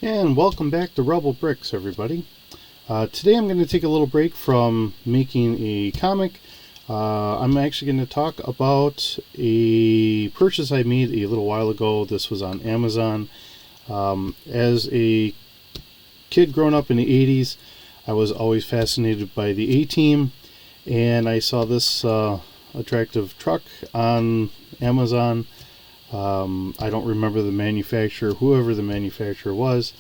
And welcome back to Rebel Bricks, everybody. Today I'm going to take a little break from making a comic. I'm actually going to talk about a purchase I made a little while ago. This was on Amazon. As a kid growing up in the 80s, I was always fascinated by the A-Team, and I saw this attractive truck on Amazon. I don't remember the manufacturer, whoever the manufacturer was.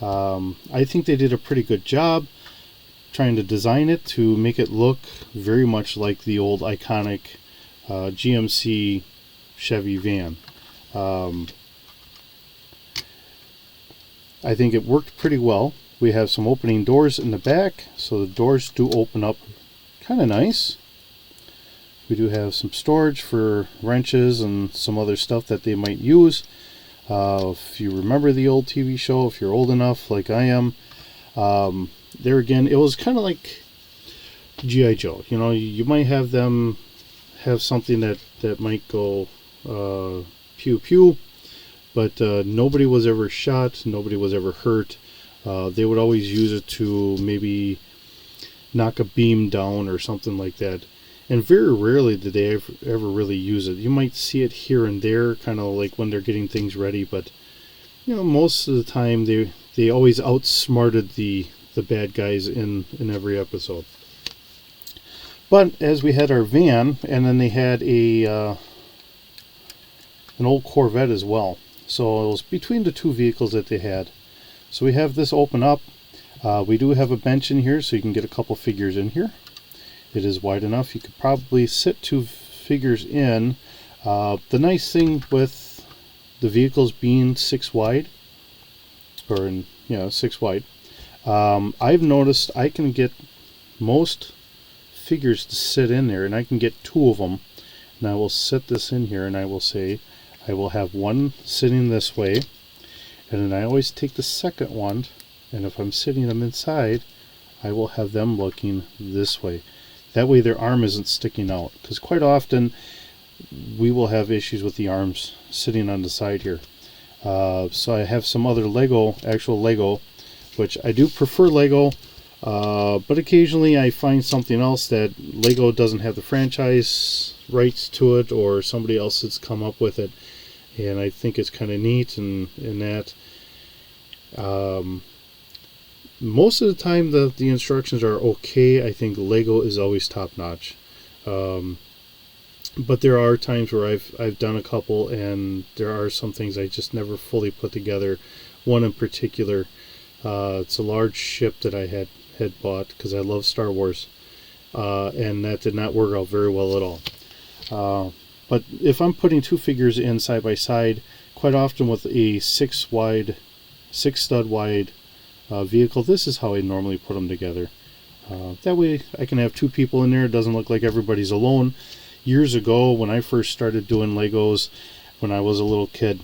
I think they did a pretty good job trying to design it to make it look very much like the old iconic GMC Chevy van. I think it worked pretty well. We have some opening doors in the back, so the doors do open up kind of nice. We do have some storage for wrenches and some other stuff that they might use. If you remember the old TV show, if you're old enough like I am, there again, it was kind of like G.I. Joe. You know, you might have them have something that might go pew pew, but nobody was ever shot, nobody was ever hurt. They would always use it to maybe knock a beam down or something like that. And very rarely did they ever really use it. You might see it here and there, kind of like when they're getting things ready, but you know, most of the time they always outsmarted the bad guys in every episode. But as we had our van, and then they had an old Corvette as well. So it was between the two vehicles that they had. So we have this open up. We do have a bench in here, so you can get a couple figures in here. It is wide enough. You could probably sit two figures in. The nice thing with the vehicles being 6 wide, or 6 wide, I've noticed I can get most figures to sit in there, and I can get 2 of them. And I will set this in here, and I will say I will have one sitting this way, and then I always take the second one, and if I'm sitting them inside, I will have them looking this way. That way their arm isn't sticking out, because quite often we will have issues with the arms sitting on the side here. So I have some other actual Lego, which I do prefer Lego, but occasionally I find something else that Lego doesn't have the franchise rights to it, or somebody else has come up with it, and I think it's kind of neat and that. Most of the time the instructions are okay. I think Lego is always top notch. But there are times where I've done a couple, and there are some things I just never fully put together. One in particular, it's a large ship that I had bought because I love Star Wars, and that did not work out very well at all. But if I'm putting 2 figures in side by side, quite often with a 6 stud wide vehicle, this is how I normally put them together. That way I can have 2 people in there. It doesn't look like everybody's alone. Years ago, when I first started doing Legos, when I was a little kid,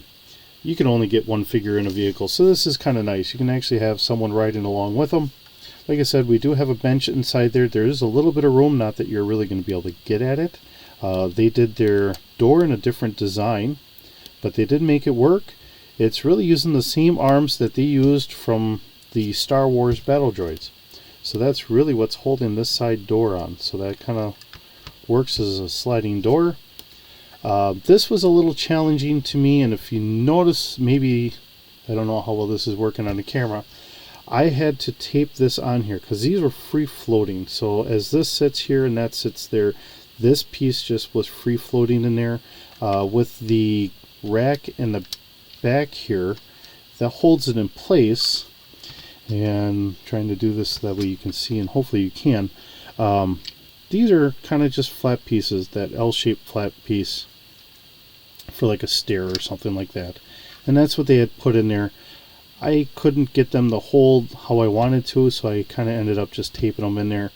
you can only get 1 figure in a vehicle, so this is kind of nice. You can actually have someone riding along with them. Like I said, we do have a bench inside there. There is a little bit of room, not that you're really going to be able to get at it. They did their door in a different design, but they did make it work. It's really using the same arms that they used from the Star Wars battle droids. So that's really what's holding this side door on. So that kind of works as a sliding door. This was a little challenging to me, and if you notice, maybe, I don't know how well this is working on the camera, I had to tape this on here because these were free floating. So as this sits here and that sits there, this piece just was free floating in there. With the rack in the back here, that holds it in place. And trying to do this that way you can see, and hopefully you can. These are kind of just flat pieces, that L-shaped flat piece for like a stair or something like that. And that's what they had put in there. I couldn't get them to hold how I wanted to, so I kind of ended up just taping them in there.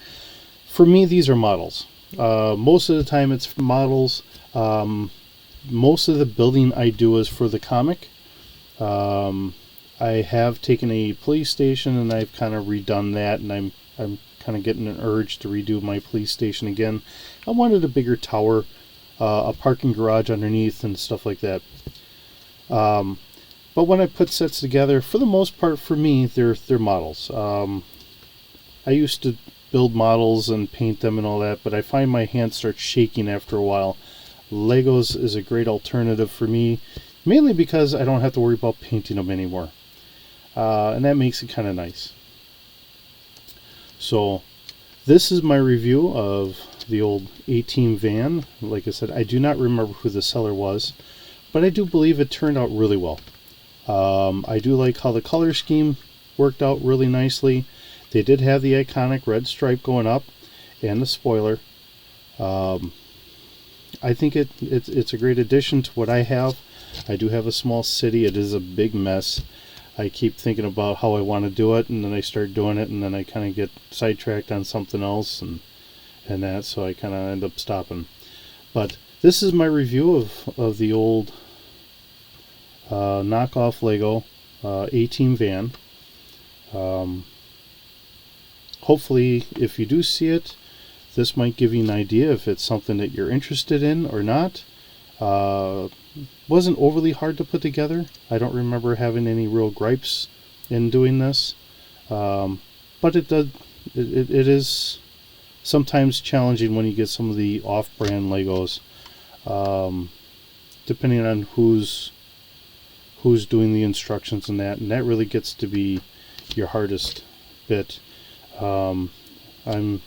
For me, these are models. Most of the time it's models. Most of the building I do is for the comic. I have taken a police station and I've kind of redone that, and I'm kind of getting an urge to redo my police station again. I wanted a bigger tower, a parking garage underneath and stuff like that. But when I put sets together, for the most part, for me, they're models. I used to build models and paint them and all that, but I find my hands start shaking after a while. Legos is a great alternative for me, mainly because I don't have to worry about painting them anymore. And that makes it kind of nice. So this is my review of the old A-Team van. Like I said, I do not remember who the seller was, but I do believe it turned out really well. I do like how the color scheme worked out really nicely. They did have the iconic red stripe going up and the spoiler. I think it's a great addition to what I have. I do have a small city. It is a big mess. I keep thinking about how I want to do it, and then I start doing it, and then I kind of get sidetracked on something else and that, so I kind of end up stopping. But this is my review of the old knockoff Lego A-Team van. Hopefully, if you do see it, this might give you an idea if it's something that you're interested in or not. Wasn't overly hard to put together. I don't remember having any real gripes in doing this, but it is sometimes challenging when you get some of the off-brand Legos, depending on who's doing the instructions and that really gets to be your hardest bit. I'm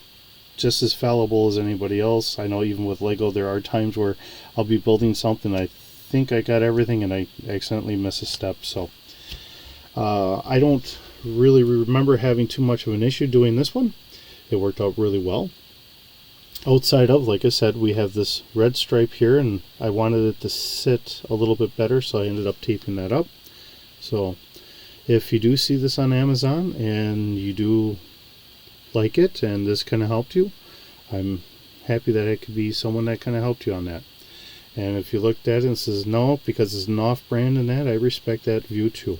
just as fallible as anybody else. I know even with Lego there are times where I'll be building something, I think I got everything, and I accidentally miss a step. So I don't really remember having too much of an issue doing this one. It worked out really well. Outside of, like I said, we have this red stripe here, and I wanted it to sit a little bit better, so I ended up taping that up. So if you do see this on Amazon and you do like it and this kind of helped you, I'm happy that I could be someone that kind of helped you on that. And if you looked at it and says no because it's an off-brand and that, I respect that view too.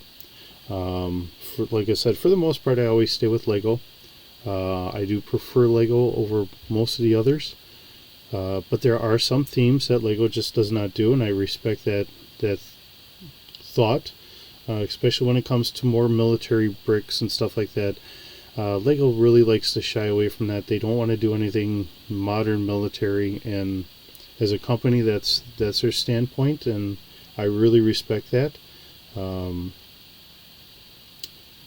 Like I said, for the most part I always stay with Lego. I do prefer Lego over most of the others, but there are some themes that Lego just does not do, and I respect that thought, especially when it comes to more military bricks and stuff like that. Lego really likes to shy away from that. They don't want to do anything modern military, and as a company that's their standpoint, and I really respect that.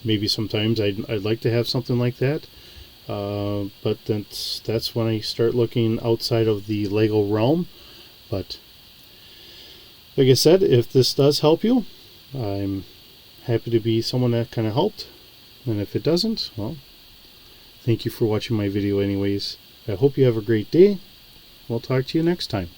Maybe sometimes I'd like to have something like that, but that's when I start looking outside of the Lego realm. But like I said, if this does help you, I'm happy to be someone that kind of helped. And if it doesn't, well, thank you for watching my video anyways. I hope you have a great day. We'll talk to you next time.